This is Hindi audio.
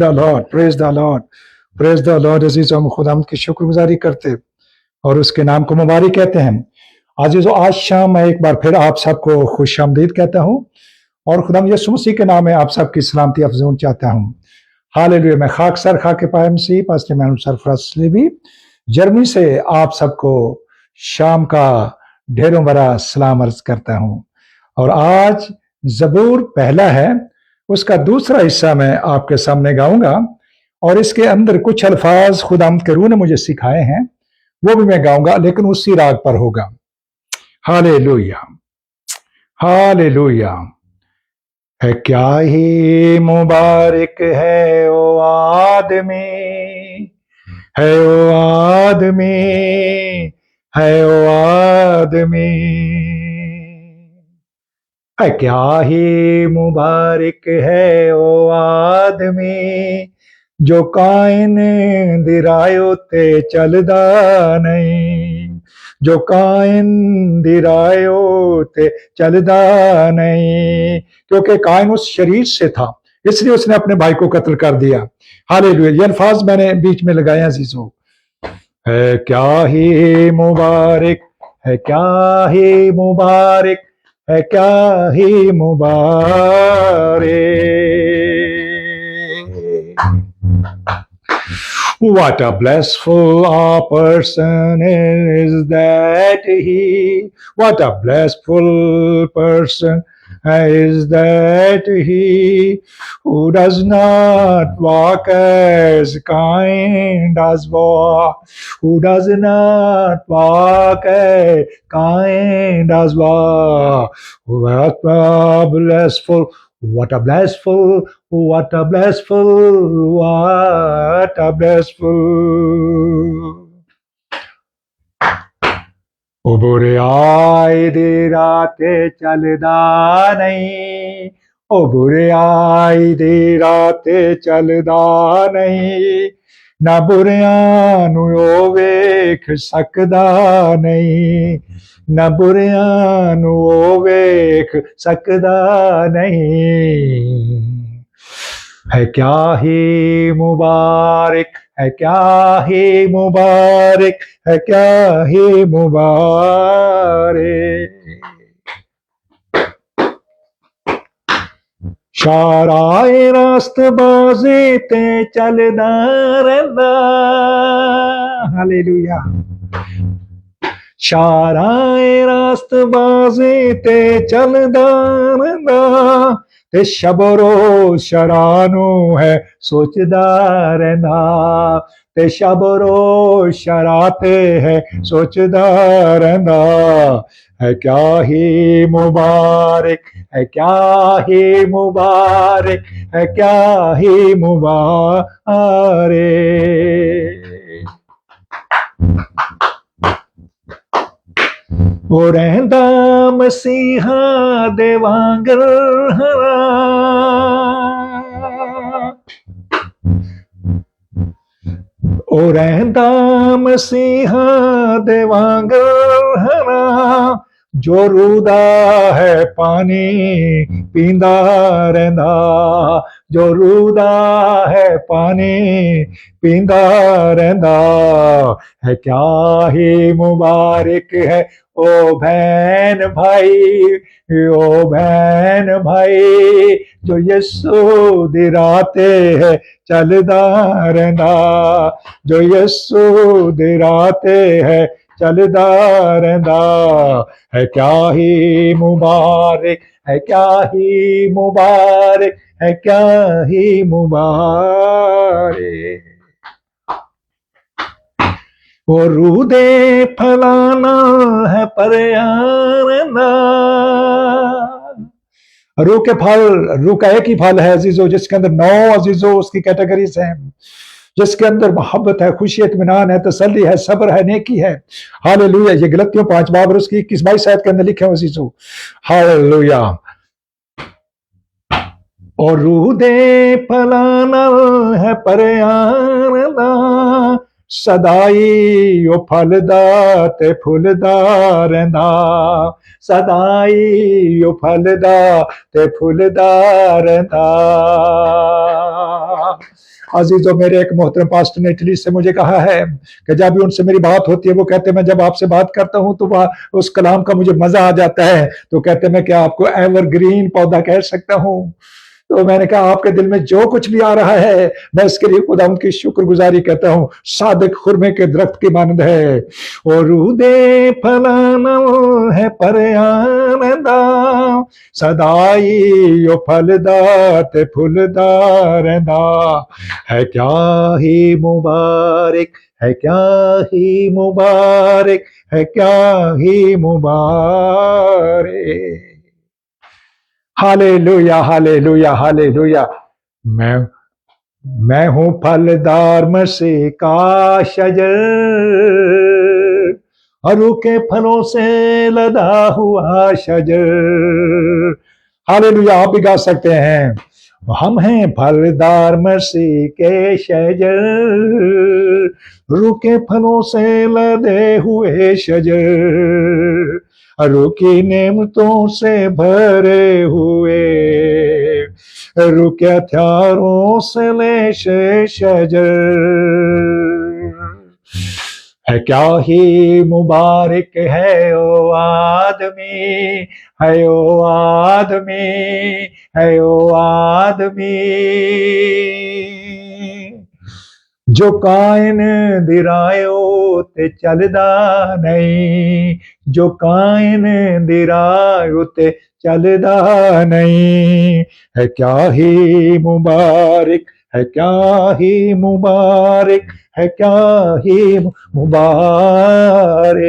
The lord, praise the lord, praise the lord. अजीज, हम खुदावंद की शुक्रगुजारी करते और उसके नाम को मुबारक कहते हैं। अजीजों, आज शाम मैं एक बार फिर आप सबको खुश आमदीद कहता हूँ और खुदावंद यीशु मसीह के नाम में आप सबकी सलामती अफजून चाहता हूँ। हालेलुया। मैं खाक सर खाके पाए मसीह पास्टर मैनुअल सरफराज सलीबी जर्मनी से आप सबको शाम का ढेरों बड़ा सलाम अर्ज करता हूँ। और आज जबूर पहला है, उसका दूसरा हिस्सा मैं आपके सामने गाऊंगा और इसके अंदर कुछ अल्फाज खुदावंद के रूह ने मुझे सिखाए हैं, वो भी मैं गाऊंगा, लेकिन उसी राग पर होगा। Hallelujah, hallelujah. है क्या ही मुबारक है ओ आदमी, है ओ आदमी, है ओ आदमी। है क्या ही मुबारक है ओ आदमी, जो काइन दिरायो ते चलदा नहीं, जो काइन दिरायो ते चलदा नहीं। क्योंकि काइन उस शरीर से था, इसलिए उसने अपने भाई को कत्ल कर दिया। हालेलुया। ये अल्फाज मैंने बीच में लगाए अजीजों। है क्या ही मुबारक, है क्या ही मुबारक, है क्या ही मुबारक। What a blissful person is that he, what a blissful person is that he, who does not walk as kind as walk, who does not walk as kind as walk. What a blissful, what a blissful, what a blissful, what a blissful. ओ बुरे आए दे राते चलदा नहीं, ओ बुरे आए दे राते चलदा नहीं, ना बुरियां नू ओ वेख सकदा नहीं, ना बुरियां नू ओ वेख सकदा नहीं। है क्या ही मुबारक, है क्या ही मुबारक, है क्या ही मुबारक। शाराए रास्तबाज़ी ते चलदा रहिंदा। हालेलुया। शाराए रास्तबाज़ी ते चलदा रहिंदा, ते शबो रोज़ शरानू है सोचदा रहिंदा, ते शबो रोज़ शराते है सोचदा रहिंदा। है क्या ही मुबारक, है क्या ही मुबारक, है क्या ही मुबारक। वो रहंदा मसीहा दे वांगर हरा, ओ रहंदा मसीहा दे वांगर हरा, जो रूदा है पानी पींदा रहंदा, जो रूदा है पानी पींदा रहंदा। है क्या ही मुबारक है ओ बहन भाई, ओ बहन भाई, जो यीशु दी राते है चलदा रहंदा, जो यीशु दी राते है चलदा रहंदा। है क्या ही मुबारक, है क्या ही मुबारक, है क्या ही मुबारक। वो रूह दे फलाना है परयाना। रूह के फल, रूह का एक ही फल है अजीजों, जिसके अंदर 9 अजीजों उसकी कैटेगरीज हैं, जिसके अंदर मोहब्बत है, खुशी, इत्मीनान है, तसल्ली है, सब्र है, नेकी है। हालेलुया। ये गलतियों 5 बाब उसकी 21-22 आयत के अंदर लिखे हैं अजीजों। हालेलुया। और रूह दे फलाना है परयाना, सदाई ओ फलदा ते फुलदा रहिंदा, सदाई ओ फलदा ते फुलदा रहिंदा। अजीजों, मेरे एक मोहतरम पास्टर ने इटली से मुझे कहा है कि जब भी उनसे मेरी बात होती है, वो कहते हैं मैं जब आपसे बात करता हूं तो उस कलाम का मुझे मजा आ जाता है। तो कहते मैं क्या आपको एवरग्रीन पौधा कह सकता हूं? तो मैंने कहा आपके दिल में जो कुछ भी आ रहा है, मैं इसके लिए खुदा उनकी शुक्रगुजारी करता हूँ। सादिक खुरमे के दरख्त की मानद है और रूदे फलाना है पर आनंदा सदाई यो फलदार ते फुलदार है क्या ही मुबारक, है क्या ही मुबारक, है क्या ही मुबारक। Hallelujah, hallelujah, hallelujah. मैं मैं हूं फलदार मसीह का शजर, अरू के फलों से लदा हुआ शजर। हालेलुया, आप भी गा सकते हैं। हम हैं फलदार मसीह के शजर, रू के फलों से लदे हुए शजर, रू की नेमतों से भरे हुए, रू के हथियारों से लेश शजर। है क्या ही मुबारक है ओ आदमी, है ओ आदमी, है ओ आदमी जो कायन दिरायो ते चलदा नहीं, जो कायन दिरायो ते चलदा नहीं। है क्या ही मुबारक, है क्या ही मुबारक, है क्या ही मुबारक।